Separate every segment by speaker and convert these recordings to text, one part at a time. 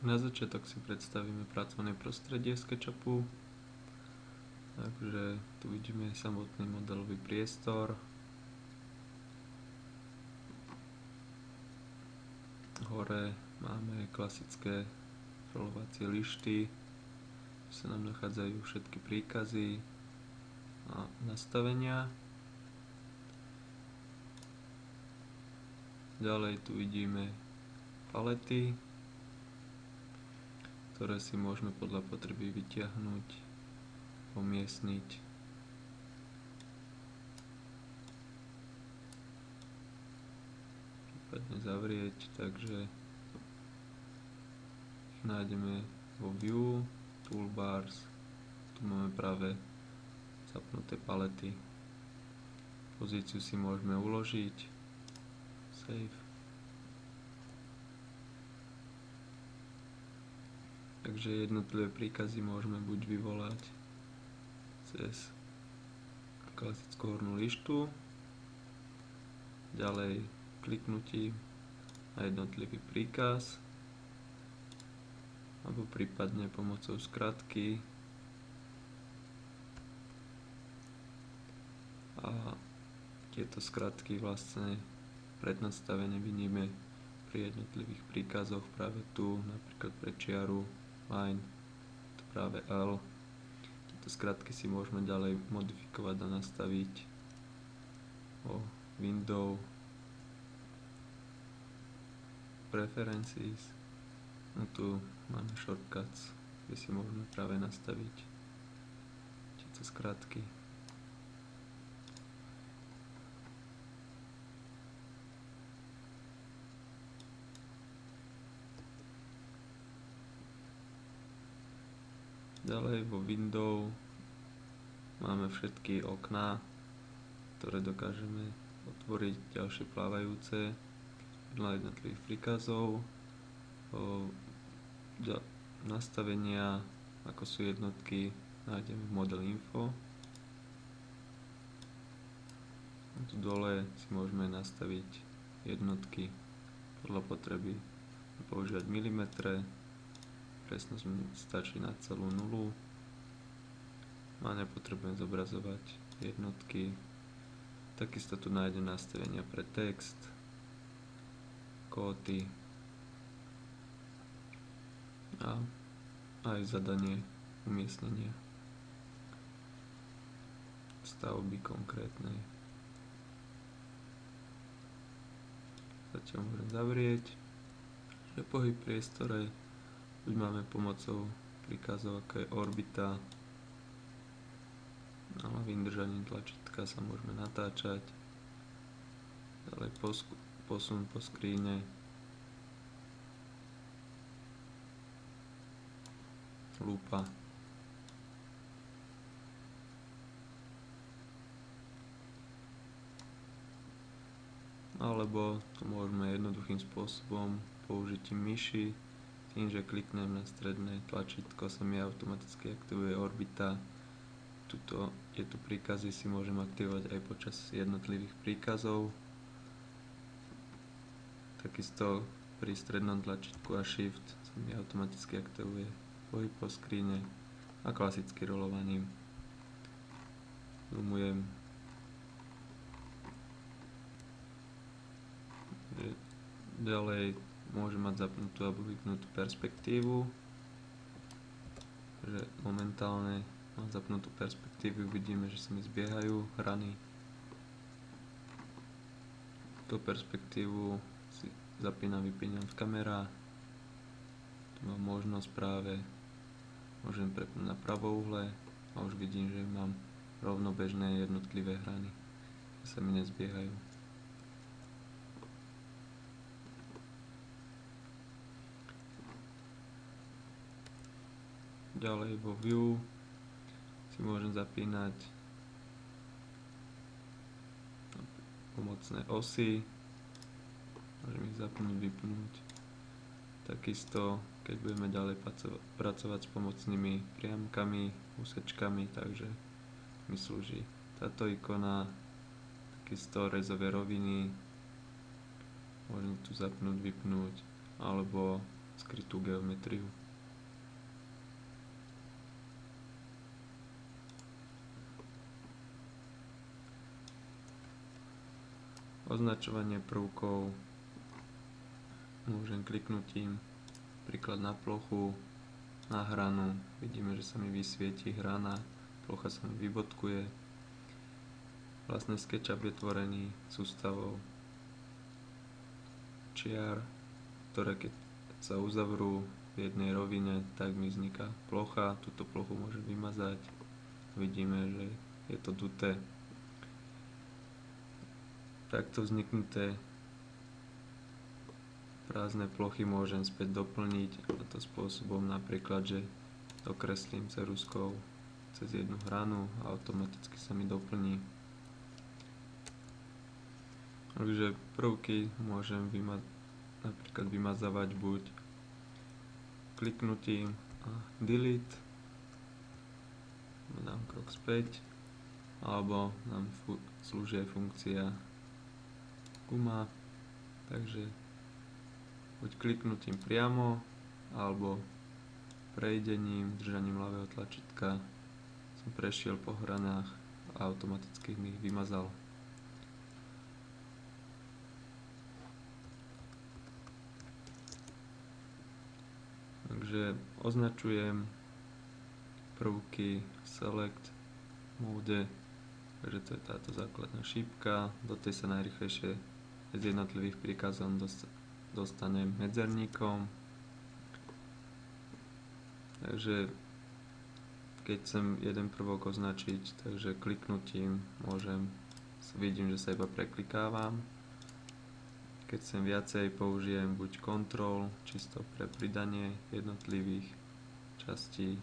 Speaker 1: Na začiatok si predstavíme pracovné prostredie SketchUpu. Takže tu vidíme samotný modelový priestor. Hore máme klasické scrollovacie lišty, tu sa nám nachádzajú všetky príkazy a nastavenia. Ďalej tu vidíme palety, ktoré si môžeme podľa potreby vytiahnuť, umiestniť. Prípadne zavrieť, takže ich nájdeme vo View, Toolbars, tu máme práve zapnuté palety. Pozíciu si môžeme uložiť, Save. Takže jednotlivé príkazy môžeme buď vyvolať cez klasickú hornú lištu, ďalej kliknutím na jednotlivý príkaz, alebo prípadne pomocou skratky a tieto skratky vlastne prednastavenie vidíme pri jednotlivých príkazoch práve tu, napríklad pre čiaru line, to práve L. Tieto skratky si môžeme ďalej modifikovať a nastaviť o Window Preferences. No tu máme shortcuts, kde si môžeme práve nastaviť tieto skratky. Ďalej vo Window máme všetky okná, ktoré dokážeme otvoriť, ďalšie plávajúce podľa jednotlivých príkazov, nastavenia, ako sú jednotky, nájdeme v Model Info. Tu dole si môžeme nastaviť jednotky podľa potreby, používať milimetre, presnosť stačí na celú nulu a nepotrebujem zobrazovať jednotky. Takisto tu nájdem nastavenia pre text, kóty a aj zadanie umiestnenia stavby konkrétnej. Zatiaľ môžem zavrieť, že pohyb v priestore buď máme pomocou príkazov ako je orbita, ale vydržaním tlačítka sa môžeme natáčať, ďalej posun po skríne, lupa, alebo to môžeme jednoduchým spôsobom použitím myši. Tým, že kliknem na stredné tlačítko, sa mi automaticky aktivuje orbita. Tieto príkazy si môžem aktivovať aj počas jednotlivých príkazov. Takisto pri strednom tlačítku a Shift sa mi automaticky aktivuje pohyb po skríne a klasicky rolovaním. Zoomujem. Ďalej môžem mať zapnutú alebo vypnutú perspektívu. Takže momentálne mám zapnutú perspektívu, vidíme, že sa mi zbiehajú hrany. Tú perspektívu si zapínam, vypínam v kamera. Tu mám možnosť práve, môžem prepnúť na pravouhle a už vidím, že mám rovnobežné jednotlivé hrany, že sa mi nezbiehajú. Ďalej vo View si môžem zapínať pomocné osy, môžem ich zapnúť, vypnúť. Takisto, keď budeme ďalej pracovať s pomocnými priamkami, úsečkami, takže mi slúži táto ikona, takisto rezové roviny, môžem tu zapnúť, vypnúť, alebo skrytú geometriu. Označovanie prvkov môžem kliknutím príklad na plochu, na hranu. Vidíme, že sa mi vysvieti hrana, plocha sa mi vybodkuje. Vlastne SketchUp je tvorený sústavou čiar, ktoré keď sa uzavrú v jednej rovine, tak mi vzniká plocha. Túto plochu môžem vymazať. Vidíme, že je to duté. Takto vzniknuté prázdne plochy môžem späť doplniť, a to spôsobom napríklad, že dokreslím ceruzkou cez jednu hranu a automaticky sa mi doplní. Takže prvky môžem napríklad vymazávať buď kliknutím a delete, dám krok späť, alebo nám slúži aj funkcia guma, takže buď kliknutím priamo, alebo prejdením, držaním ľavého tlačítka som prešiel po hranách a automaticky mi ich vymazal. Takže označujem prvky select mode, takže to je táto základná šípka, do tej sa najrýchlejšie z jednotlivých príkazov dostanem medzerníkom. Takže keď chcem jeden prvok označiť, takže kliknutím vidím, že sa iba preklikávam. Keď chcem viacej, použijem buď Ctrl, čisto pre pridanie jednotlivých častí,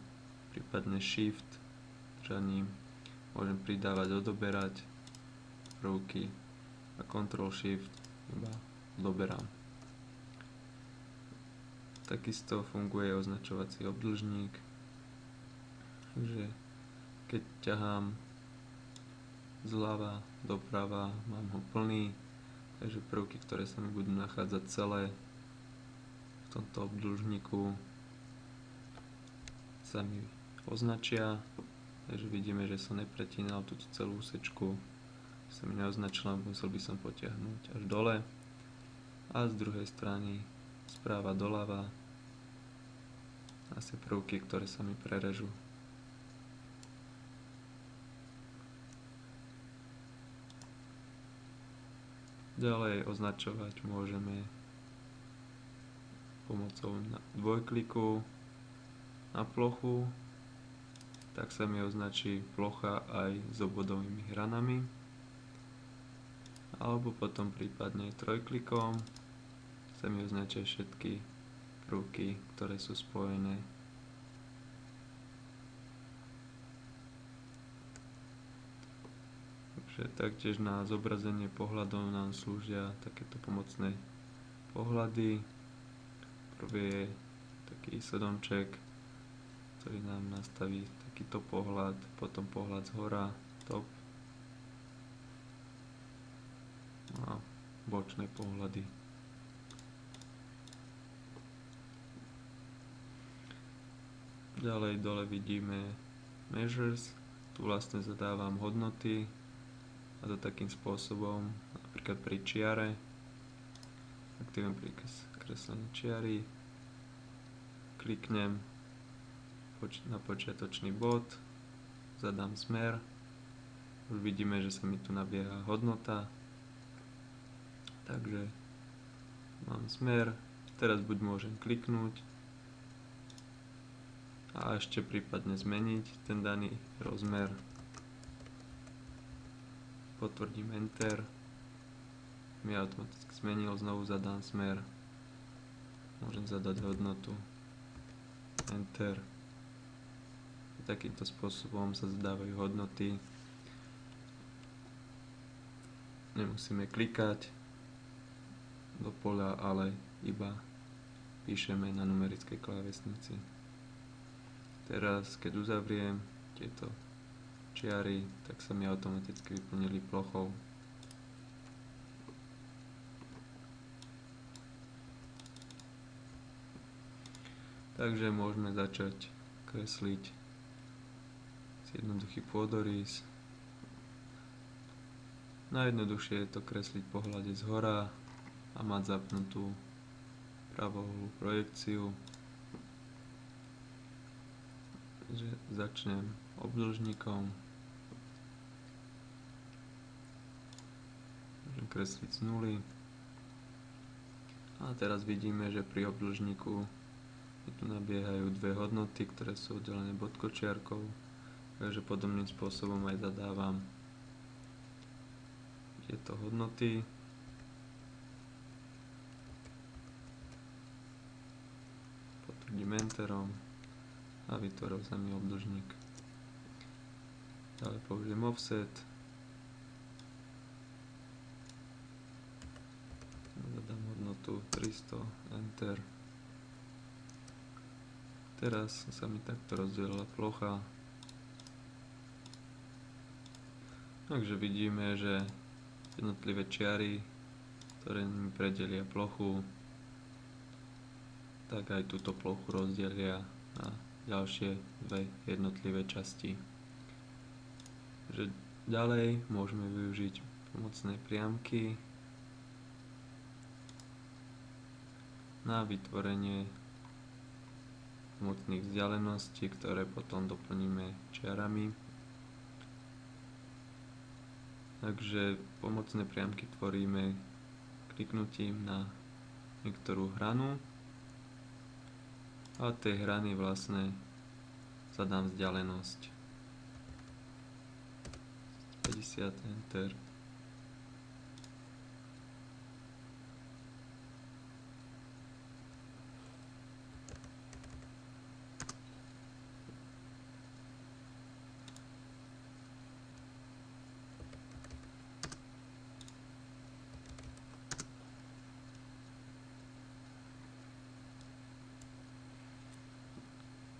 Speaker 1: prípadne Shift, držaním môžem pridávať, odoberať prvky a Ctrl Shift iba odoberám. Takisto funguje označovací obdĺžnik, takže keď ťahám zľava doprava, mám ho plný. Takže prvky, ktoré sa mi budú nachádzať celé v tomto obdĺžniku, sa mi označia. Takže vidíme, že som nepretínal túto celú úsečku, sa mi neoznačila, musel by som potiahnuť až dole. A z druhej strany, správa doľava, asi prvky, ktoré sa mi prerežú. Ďalej označovať môžeme pomocou dvojkliku na plochu, tak sa mi označí plocha aj s obvodovými hranami, alebo potom prípadne trojklikom sa mi označia všetky prvky, ktoré sú spojené. Taktiež na zobrazenie pohľadov nám slúžia takéto pomocné pohľady. Prvý je taký sedomček, ktorý nám nastaví takýto pohľad, potom pohľad z hora, top a bočné pohľady. Ďalej dole vidíme measures, tu vlastne zadávam hodnoty, a to takým spôsobom, napríklad pri čiare, aktivujem príkaz kreslenie čiary, kliknem na počiatočný bod, zadám smer, už vidíme, že sa mi tu nabieha hodnota, takže mám smer, teraz buď môžem kliknúť a ešte prípadne zmeniť ten daný rozmer. Potvrdím Enter, mi automaticky zmenil, znovu zadám smer, môžem zadať hodnotu, Enter. Takýmto spôsobom sa zadávajú hodnoty, nemusíme klikať do poľa, ale iba píšeme na numerickej klávesnici. Teraz, keď uzavriem tieto čiary, tak sa mi automaticky vyplnili plochou. Takže môžeme začať kresliť jednoduchý pôdorys. Najjednoduchšie je to kresliť po hľade zhora a mať zapnutú pravoholú projekciu. Že začnem obdĺžnikom. Môžem kresliť z nuly. A teraz vidíme, že pri obdĺžniku mi tu nabiehajú dve hodnoty, ktoré sú oddelené bodkočiarkou. Takže podobným spôsobom aj zadávam tieto hodnoty. Potvrdím enterom a vytvoril sa mi obdĺžnik. Ďalej použijem offset. Zadám hodnotu 300, enter. Teraz sa mi takto rozdelila plocha. Takže vidíme, že jednotlivé čiary, ktoré mi predelia plochu, tak aj túto plochu rozdelia na ďalšie dve jednotlivé časti. Takže ďalej môžeme využiť pomocné priamky na vytvorenie pomocných vzdialeností, ktoré potom doplníme čiarami. Takže pomocné priamky tvoríme kliknutím na niektorú hranu a tej hrany vlastne zadám vzdialenosť 50, enter.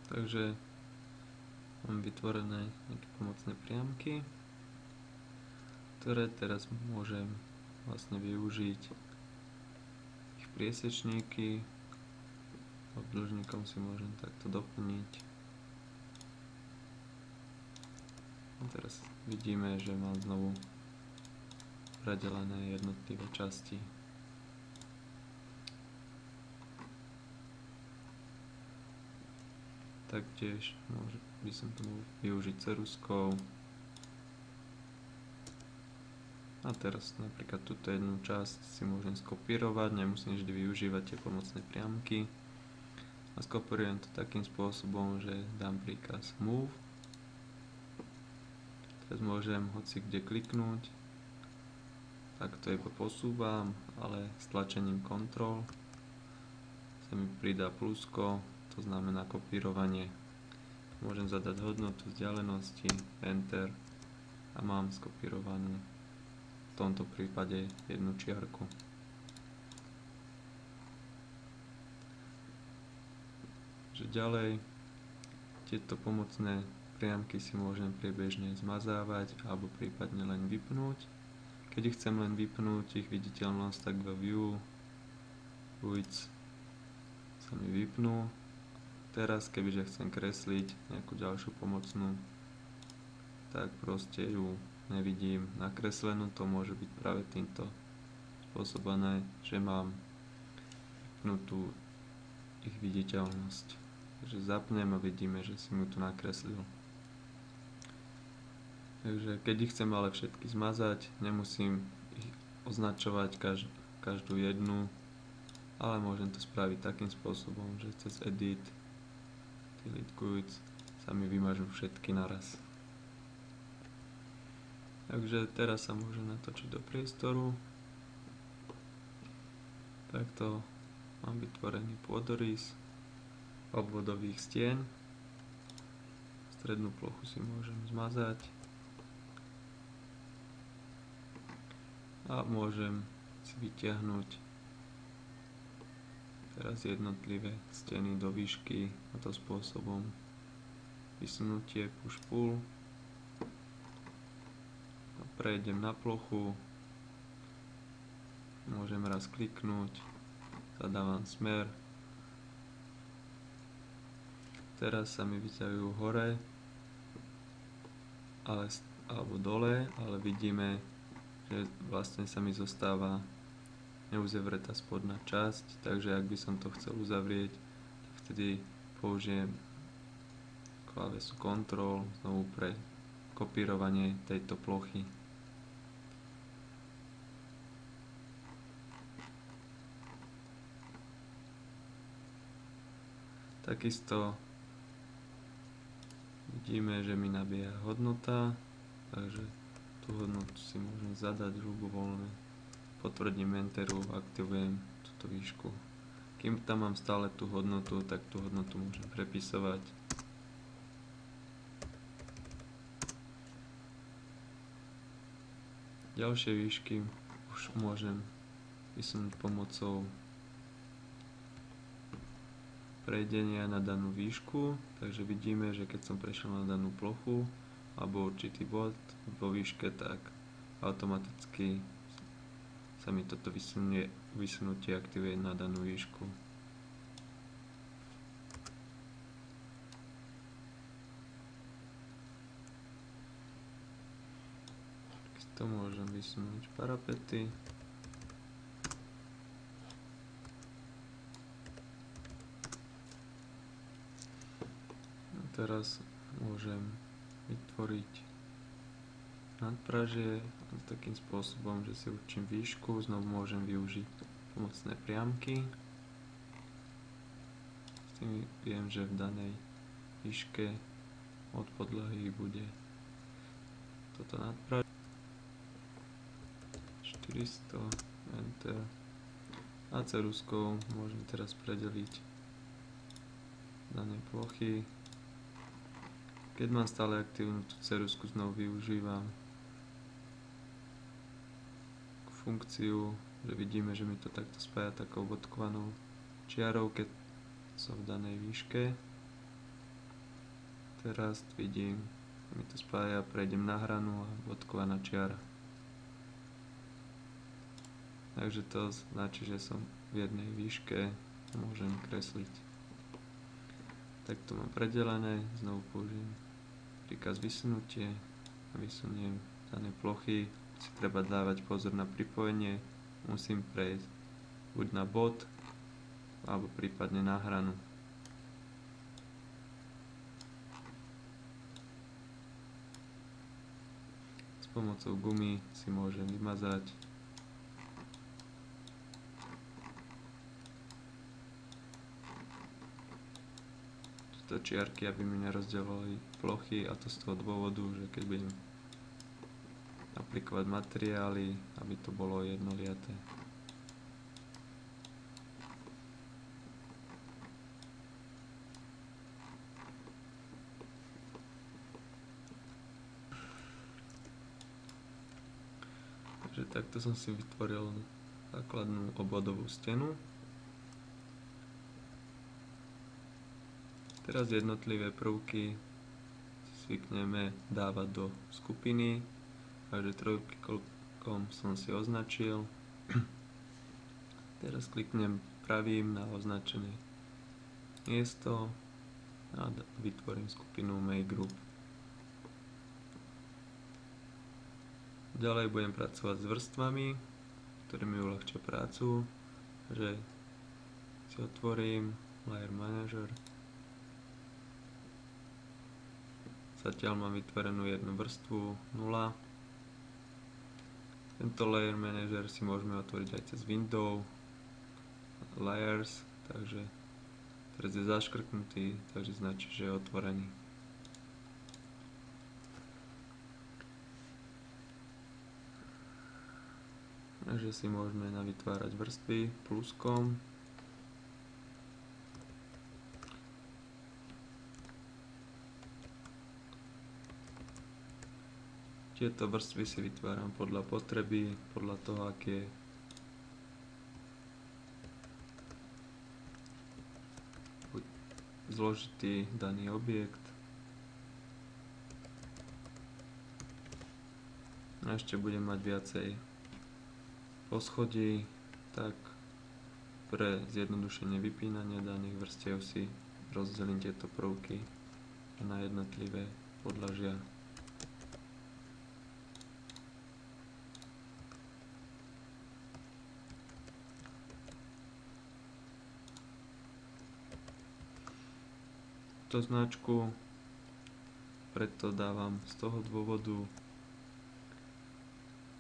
Speaker 1: Takže mám vytvorené nejaké pomocné priamky, ktoré teraz môžem vlastne využiť ich priesečníky. Obdĺžnikom si môžem takto doplniť. A teraz vidíme, že mám znovu predelené jednotlivé časti. Taktiež by som to mohol využiť ceruskou. A teraz napríklad túto jednu časť si môžem skopírovať, nemusím vždy využívať tie pomocné priamky. A skopírujem to takým spôsobom, že dám príkaz move. Teraz môžem hoci kde kliknúť. Tak to iba posúvam, ale s tlačením Ctrl sa mi pridá plusko. To znamená kopírovanie. Môžem zadať hodnotu vzdialenosti, enter a mám skopírovanú v tomto prípade jednu čiarku. Ďalej tieto pomocné priamky si môžem priebežne zmazávať alebo prípadne len vypnúť. Keď ich chcem len vypnúť, ich viditeľnosť, tak do view, width sa mi vypnú. Teraz, kebyže chcem kresliť nejakú ďalšiu pomocnú, tak proste ju nevidím nakreslenú. To môže byť práve týmto spôsobené, že mám vypnutú ich viditeľnosť. Takže zapnem a vidíme, že si mu tu nakreslil. Takže keď ich chcem ale všetky zmazať, nemusím ich označovať každú jednu, ale môžem to spraviť takým spôsobom, že cez edit delete goods sa mi vymažú všetky naraz. Takže teraz sa môžem natočiť do priestoru. Takto mám vytvorený pôdorys obvodových stien. Strednú plochu si môžem zmazať a môžem si vytiahnuť teraz jednotlivé steny do výšky, a to spôsobom vysunutie push pull. Prejdem na plochu, môžem raz kliknúť, zadávam smer Teraz sa mi vyťahujú hore alebo dole, ale vidíme, že vlastne sa mi zostáva neuzavretá spodná časť, takže ak by som to chcel uzavrieť, tak vtedy použijem klávesu Ctrl znovu pre kopírovanie tejto plochy. Takisto vidíme, že mi nabieha hodnota, takže tú hodnotu si môžem zadať ľubovoľne. Potvrdím Enteru, aktivujem túto výšku. Kým tam mám stále tú hodnotu, tak tú hodnotu môžem prepisovať. Ďalšie výšky už môžem vysunúť pomocou prejdenia na danú výšku, takže vidíme, že keď som prešiel na danú plochu alebo určitý bod vo výške, tak automaticky sa mi toto vysunutie aktivuje na danú výšku. Takisto môžem vysunúť parapety. Teraz môžem vytvoriť nadpražie takým spôsobom, že si určím výšku, znovu môžem využiť pomocné priamky. S tým viem, že v danej výške od podlahy bude toto nadpražie. 400, Enter. A ceruzkou môžem teraz predeliť dané plochy. Keď mám stále aktívnu tú ceruzku, znovu využívam funkciu, že vidíme, že mi to takto spája takou bodkovanou čiarou, keď som v danej výške. Teraz vidím, že mi to spája, prejdem na hranu a bodkovaná čiara. Takže to značí, že som v jednej výške a môžem kresliť. Takto mám predelené, znovu použijem príkaz vysunutie a vysuniem dané plochy. Si treba dávať pozor na pripojenie, musím prejsť buď na bod alebo prípadne na hranu. S pomocou gumy si môžem vymazať tieto čiarky, aby mi nerozdeľovali plochy, a to z toho dôvodu, že keď budem aplikovať materiály, aby to bolo jednoliaté. Takže takto som si vytvoril základnú obvodovú stenu. Teraz jednotlivé prvky si zvykneme dávať do skupiny, takže trojklikom som si označil. Teraz kliknem pravým na označené miesto a vytvorím skupinu Make Group. Ďalej budem pracovať s vrstvami, ktoré mi uľahčia prácu, že si otvorím Layer Manager. Zatiaľ mám vytvorenú jednu vrstvu 0. Tento Layer Manager si môžeme otvoriť aj cez Windows, Layers, takže teraz je zaškrtnutý, takže značí, že je otvorený. Takže si môžeme navytvárať vrstvy pluskom. Tieto vrstvy si vytváram podľa potreby, podľa toho, aký je zložitý daný objekt. A ešte budem mať viacej poschodí, tak pre zjednodušenie vypínania daných vrstiev si rozdelím tieto prvky na jednotlivé podlažia. Tú značku preto dávam z toho dôvodu,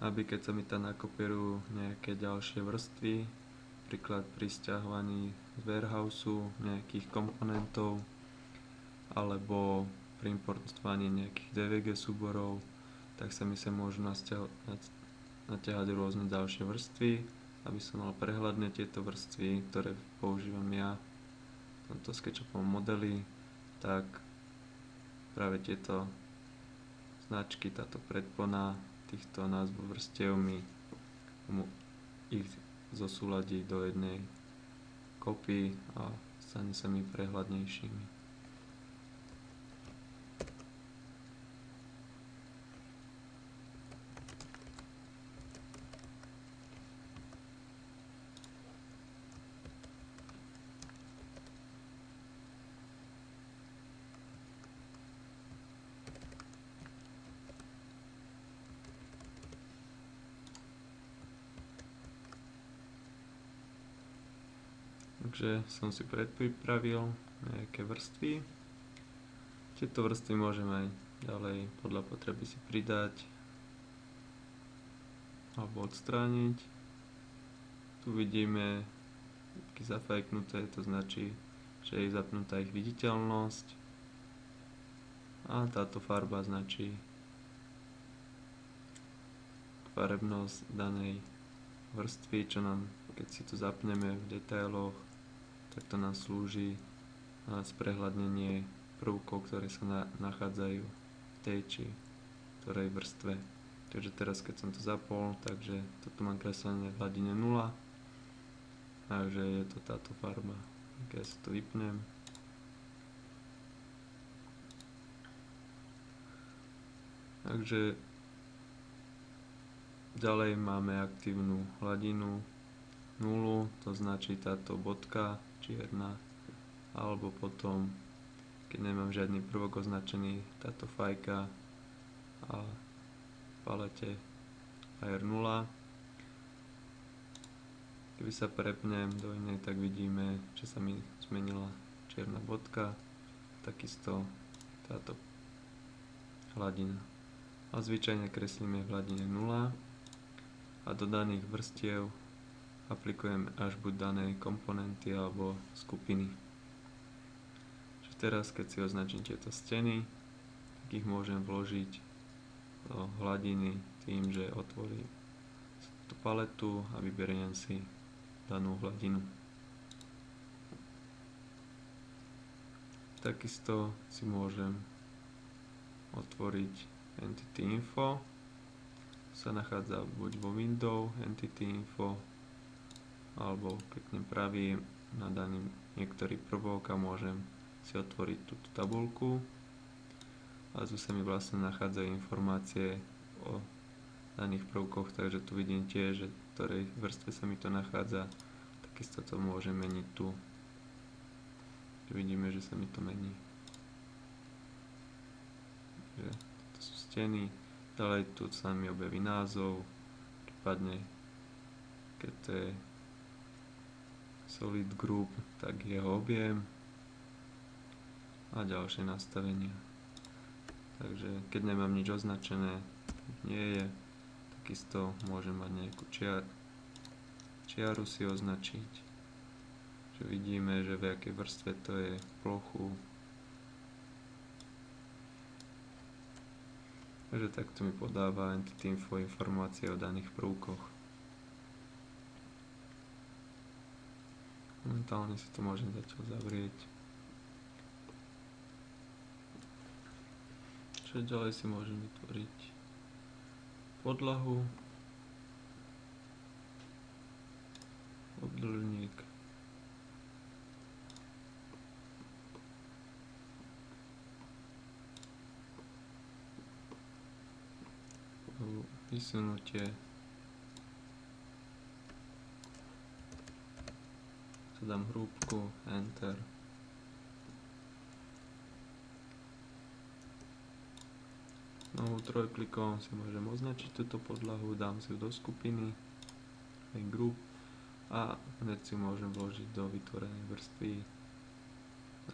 Speaker 1: aby keď sa mi tam nakopírujú nejaké ďalšie vrstvy, napríklad pri sťahovaní z warehouseu nejakých komponentov alebo pri importovaní nejakých DVG súborov, tak sa mi sa môžu natiahať rôzne ďalšie vrstvy, aby som mal prehľadne tieto vrstvy, ktoré používam ja v tomto SketchUpovom modeli, tak práve tieto značky, táto predpona týchto názvov vrstiev mi ich zosúladí do jednej kopy a stane sa mi prehľadnejšími. Takže som si predpripravil nejaké vrstvy. Tieto vrstvy môžem aj ďalej podľa potreby si pridať alebo odstrániť. Tu vidíme všetky zafajknuté, to značí, že je zapnutá ich viditeľnosť a táto farba značí farebnosť danej vrstvy, čo nám, keď si to zapneme v detailoch, tak to nám slúži na sprehľadnenie prvkov, ktoré sa nachádzajú v tej či ktorej vrstve. Takže teraz keď som to zapol, takže toto mám kreslené v hladine 0, takže je to táto farba. Keď si to vypnem, takže ďalej máme aktívnu hladinu 0, to značí táto bodka čierna, alebo potom, keď nemám žiadny prvok označený, táto fajka a v palete AR0. Keby sa prepnem do inej, tak vidíme, že sa mi zmenila čierna bodka, takisto táto hladina. A zvyčajne kreslíme v hladine 0 a do daných vrstiev aplikujem až buď dané komponenty alebo skupiny. Čiže teraz, keď si označím tieto steny, tak ich môžem vložiť do hladiny tým, že otvorím tú paletu a vyberiem si danú hladinu. Takisto si môžem otvoriť Entity Info, sa nachádza buď vo Window Entity Info, alebo kliknem pravý na daný niektorý prvok a môžem si otvoriť túto tabuľku a tu sa mi vlastne nachádzajú informácie o daných prvkoch, takže tu vidím tiež, že v ktorej vrstve sa mi to nachádza, takisto to môžem meniť tu. Vidíme, že sa mi to mení. Takže to sú steny, ďalej tu sa mi objaví názov, prípadne keď to je Solid Group, tak jeho objem a ďalšie nastavenia. Takže keď nemám nič označené, nie je, takisto môžem mať nejakú čiaru si označiť, že vidíme, že v akej vrstve to je plochu. Takže takto mi podáva Entity Info informácie o daných prvkoch. Momentálne si to môžem zatiaľ zavrieť. Čo ďalej si môžem vytvoriť podlahu, obdĺžnik, vysunutie, dám hrúbku, Enter Znovu trojklikom si môžem označiť túto podlahu, dám si ju do skupiny, group, a hneď si môžem vložiť do vytvorenej vrstvy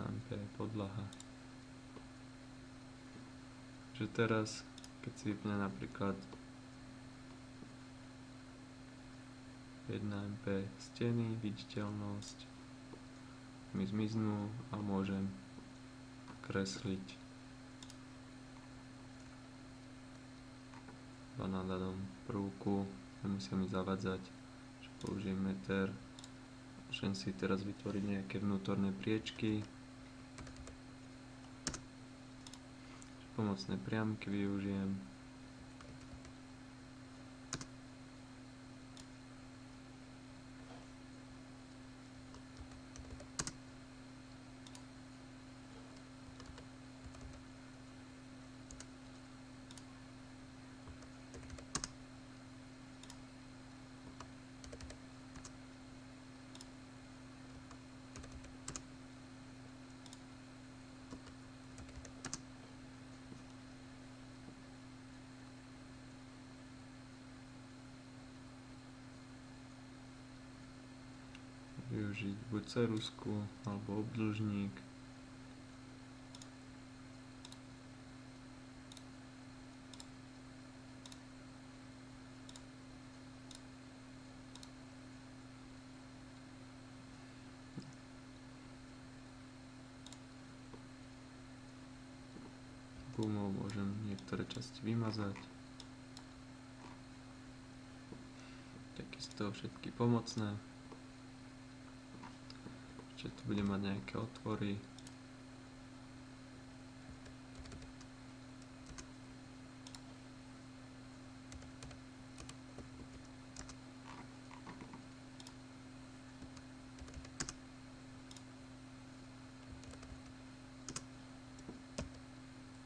Speaker 1: AMP podlaha. Že teraz, keď si vypne napríklad 1 MP steny, viditeľnosť mi zmiznú a môžem kresliť na danom prvku, nemusia mi zavadzať, že použijem meter, môžem si teraz vytvoriť nejaké vnútorné priečky, pomocné priamky využijem. Využiť buď ceruzku alebo obdĺžník. Gumou môžem niektoré časti vymazať. Takisto všetky pomocné. Ešte tu bude mať nejaké otvory.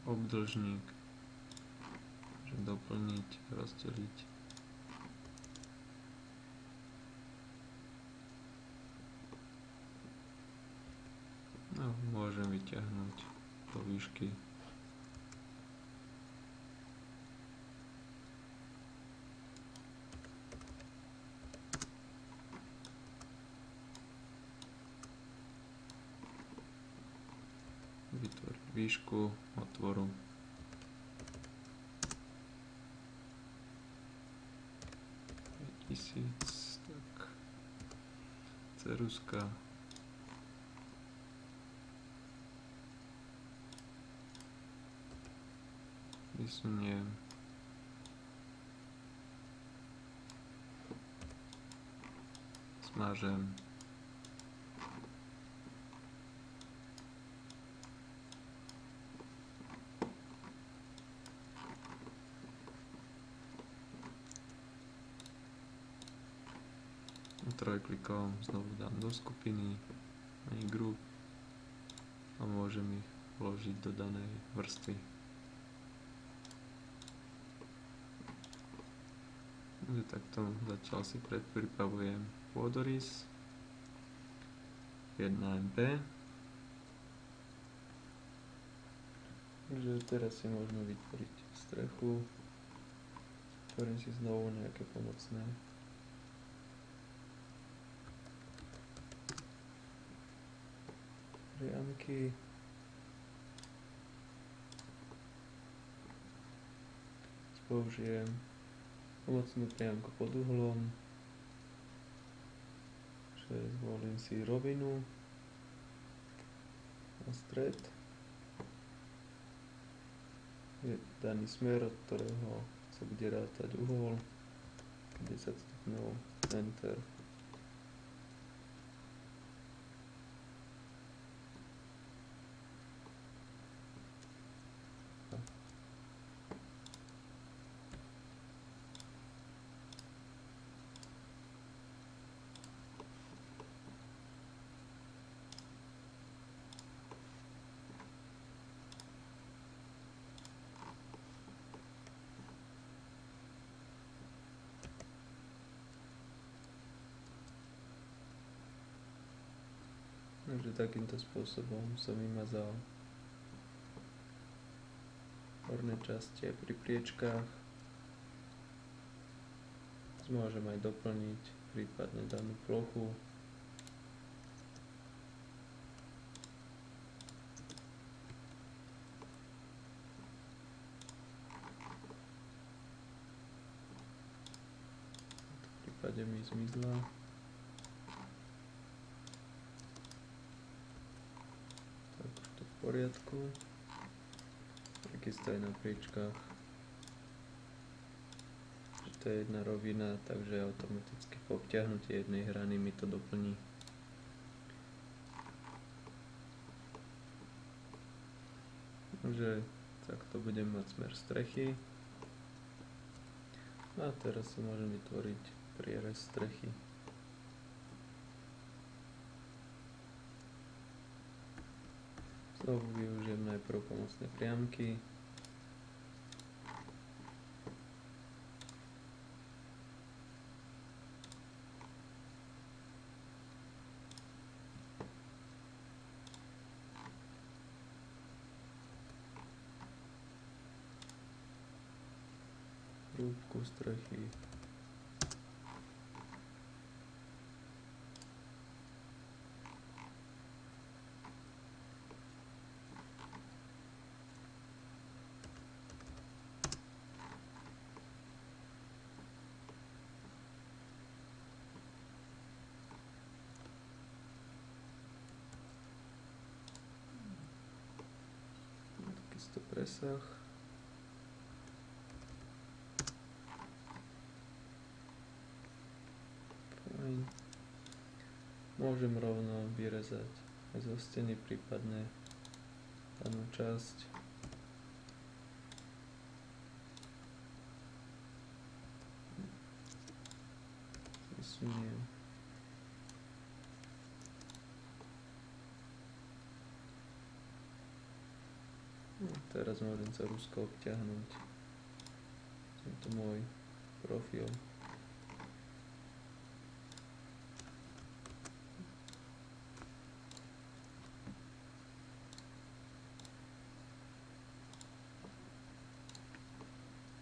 Speaker 1: Obdĺžník môžem doplniť, rozdeliť. No, môžem vyťahnuť do výšky. Vytvoriť výšku otvoru. Tak, ceruzka. Vysuniem. Smažem. Trojklikom znovu dám do skupiny group a môžem ich vložiť do danej vrstvy. Takto zatiaľ si predpripravujem pôdorys 1 MP. Takže teraz si môžeme vytvoriť strechu. Vytvorím si znovu nejaké pomocné priamky. Použijem pomocnú priamku pod uhlom. Zvolím si rovinu na stred. Je daný smer, od ktorého sa bude rátať uhol. 10 stupňov, enter. Takže takýmto spôsobom som vymazal hornej časti aj pri priečkách. Môžem aj doplniť prípadne danú plochu. V prípade mi zmizla. Tak už to v poriadku. Takisto aj na priečkách. To je jedna rovina, takže automaticky po obťahnutí jednej hrany mi to doplní. Takže takto budem mať smer strechy. A teraz si môžem vytvoriť prierez strechy. Znovu využijem najprv pomocné priamky. Rúbku strechy. Takisto presah. Fajn. Môžem rovno vyrezať aj zo steny prípadne danú časť. Vysuniem. Teraz môžem sa úzko obťahnuť. Je to môj profil.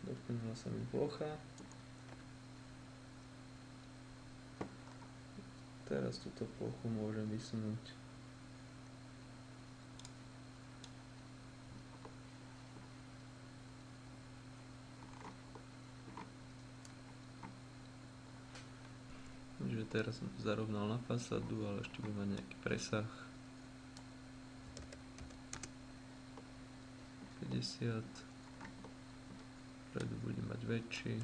Speaker 1: Doplnila sa mi plocha. Teraz túto plochu môžem vysunúť. Takže teraz som to zarovnal na fasádu, ale ešte budem mať nejaký presah. 50. Vpredu budem mať väčší.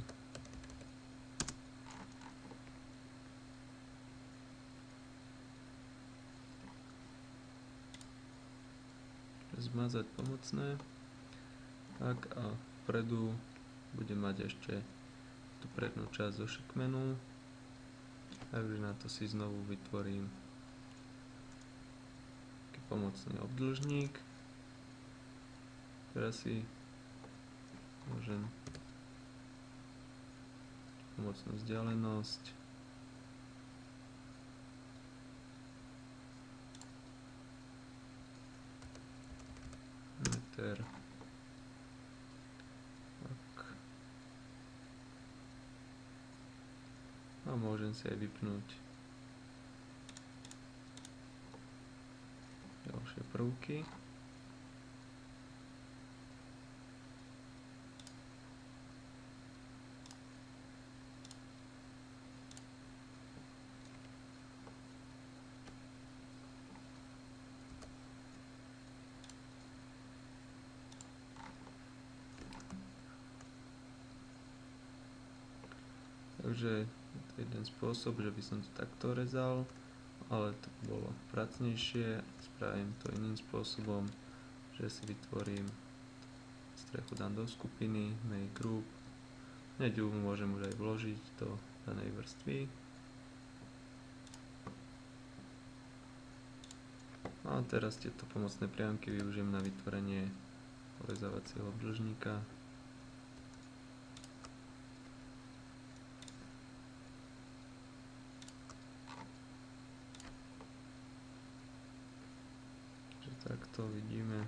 Speaker 1: Zmazať pomocné. Tak a vpredu budem mať ešte tú prednú časť zo šikmenu. Takže na to si znovu vytvorím taký pomocný obdĺžnik. Teraz si môžem pomocnú vzdialenosť. Meter. A môžem si aj vypnúť ďalšie prvky. Takže to je jeden spôsob, že by som to takto rezal, ale to bolo pracnejšie. Spravím to iným spôsobom, že si vytvorím strechu, dám do skupiny, make group. Hneď ju môžem už aj vložiť do danej vrstvy. A teraz tieto pomocné priamky využijem na vytvorenie orezávacieho obdĺžnika. Takto vidíme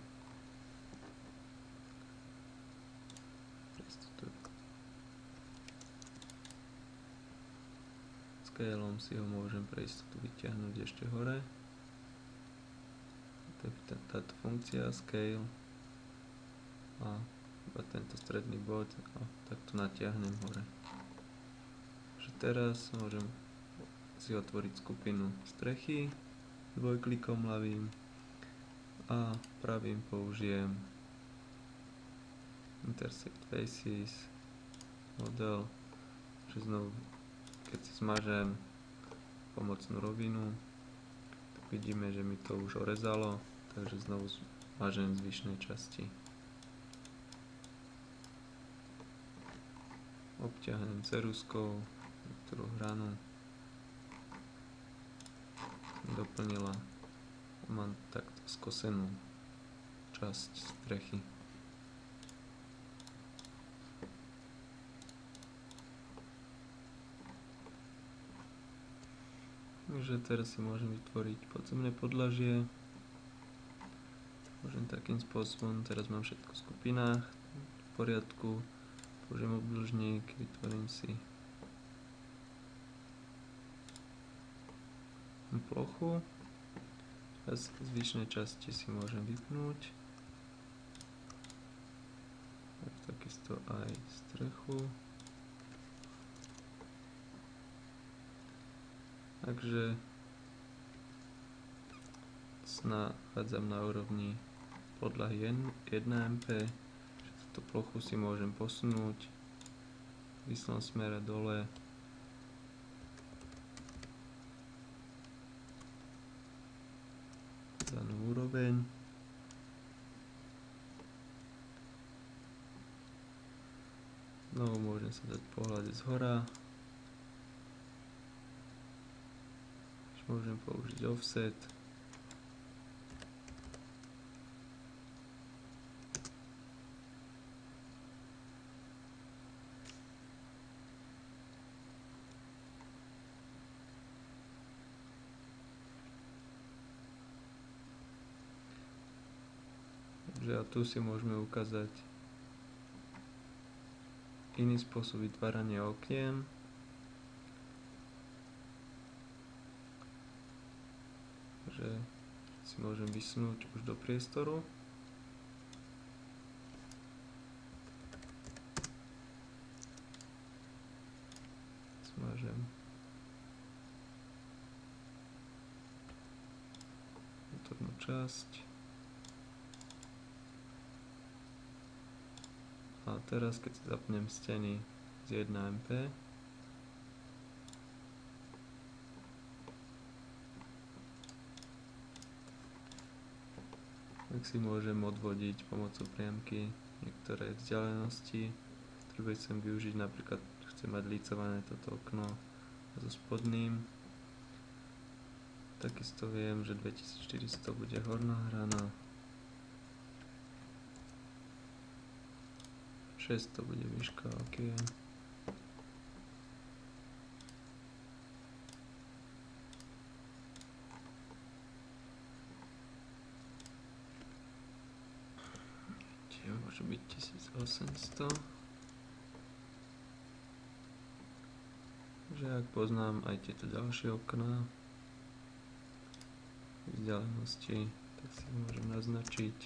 Speaker 1: Scaleom si ho môžem pre istotu vyťahnuť ešte hore. Táto funkcia Scale a iba tento stredný bod a takto natiahnem hore. Takže teraz môžem si otvoriť skupinu strechy dvojklikom ľavým a pravým použijem Intersect Faces model, že znovu keď si zmažem pomocnú rovinu, tak vidíme, že mi to už orezalo, takže znovu zmažem zvyšné časti. Obťahnem ceruskou niektorú hranu, doplnila a mám takto skosenú časť strechy. Takže teraz si môžem vytvoriť podzemné podlažie. Môžem takým spôsobom, teraz mám všetko v skupinách v poriadku, použijem obdĺžnik, vytvorím si plochu a zvyšné časti si môžem vypnúť, takisto aj strechu. Takže nachádzam na úrovni podlahy 1 MP, že túto plochu si môžem posunúť v islom smere dole. Danú úroveň. Znovu môžem sa dať pohľad z hora. Môžem použiť offset. Takže a tu si môžeme ukázať iný spôsob vytvárania okien. Že si môžem vysunúť už do priestoru. Smažem vnútornú časť. A teraz keď si zapnem steny z 1 MP, tak si môžem odvodiť pomocou priamky niektoré vzdialenosti, ktoré chcem využiť, napríklad chcem mať lícované toto okno so spodným. Takisto viem, že 2400 bude horná hrana, 600 bude výška okien. Môže byť 1800. Takže ak poznám aj tieto ďalšie okná vzdialenosti, tak si môžem naznačiť.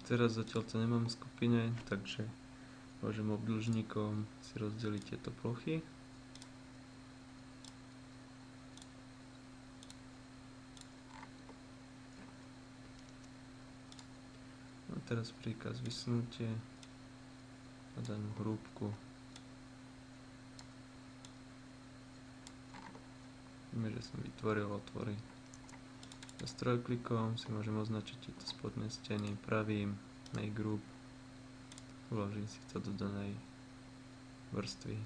Speaker 1: Teraz zatiaľ to nemám v skupine, takže môžem obdĺžnikom si rozdeliť tieto plochy. A teraz príkaz vysunutie na danú hrúbku. Vidíme, že som vytvoril otvory. S trojklikom si môžem označiť tieto spodné steny pravým Make Group. Uložím si to do danej vrstvy.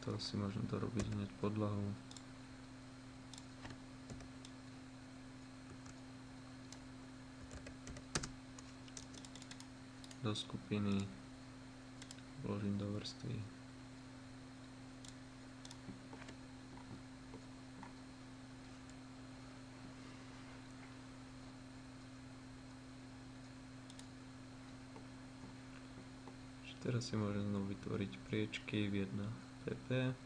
Speaker 1: To si môžem dorobiť hneď podlahu. Do skupiny vložím do vrstvy. Teraz si môžem znovu vytvoriť priečky v 1 pp.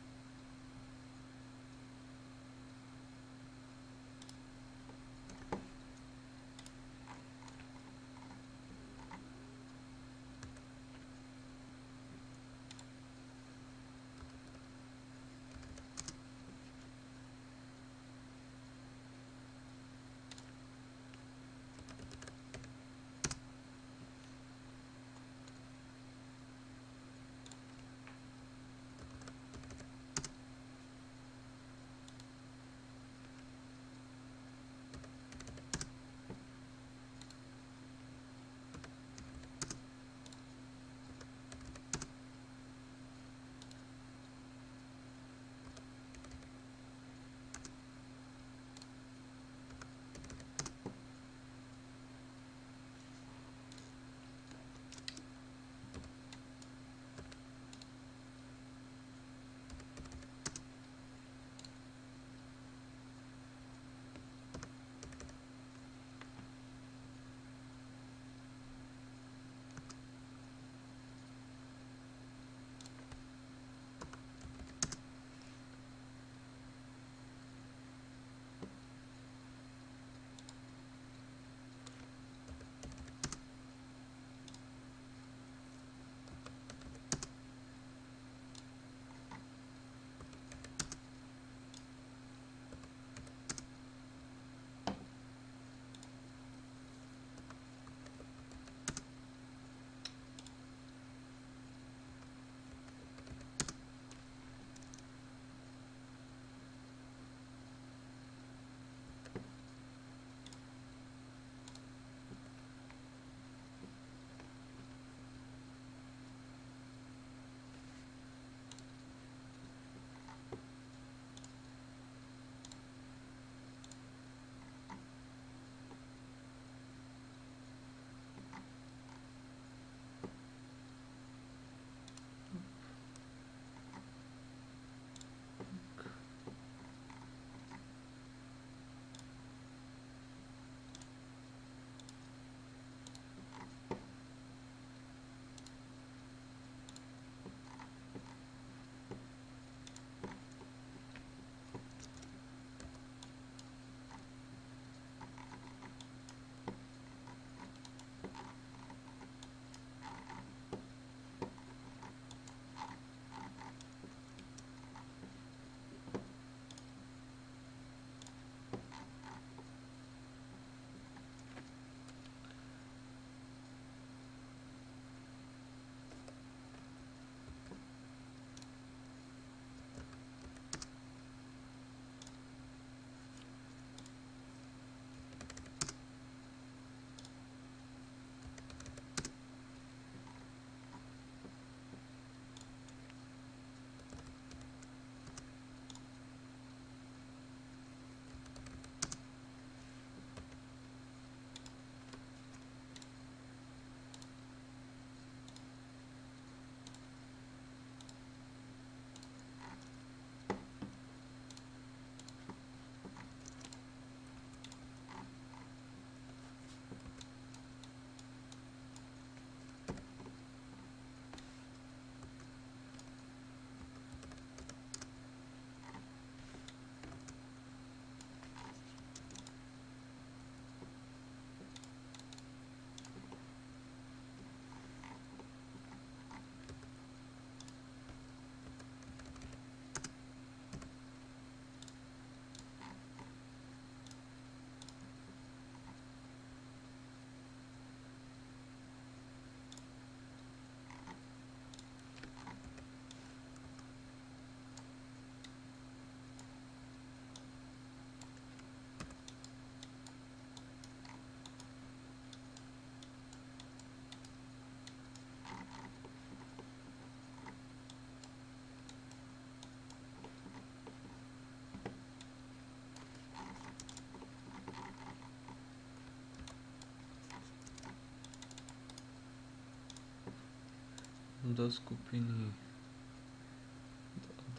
Speaker 1: do skupiny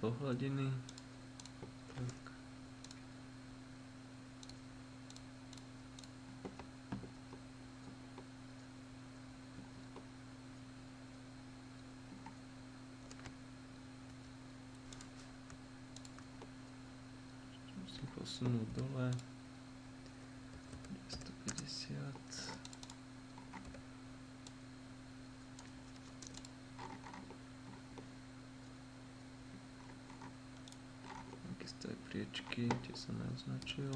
Speaker 1: do hladiny. Tak. Musím posunúť dole 250. Takisto aj priečky, tie som naznačil.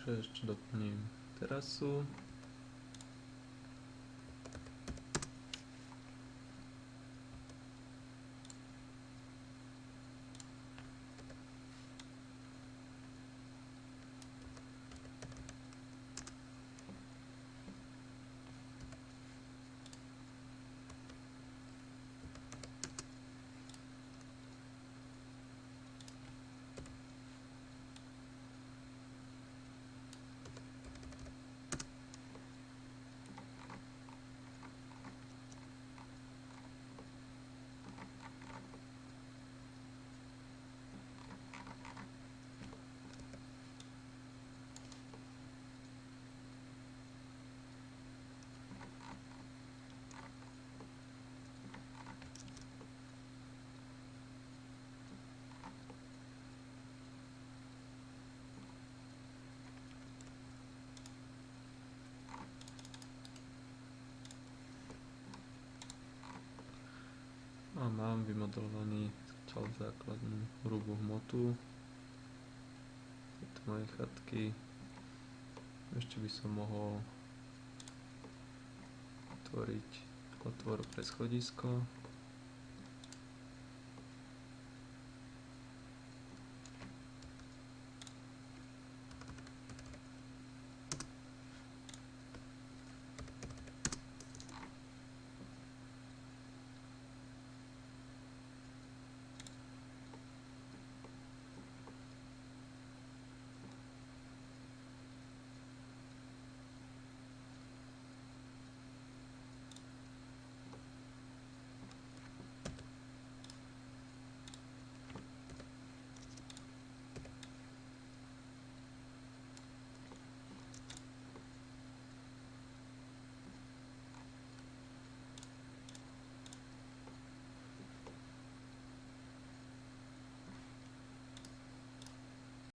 Speaker 1: Takže ešte doplním terasu. A mám vymodelovaný celú základnú hrubú hmotu tejto mojej chatky. Ešte by som mohol vytvoriť otvor pre schodisko.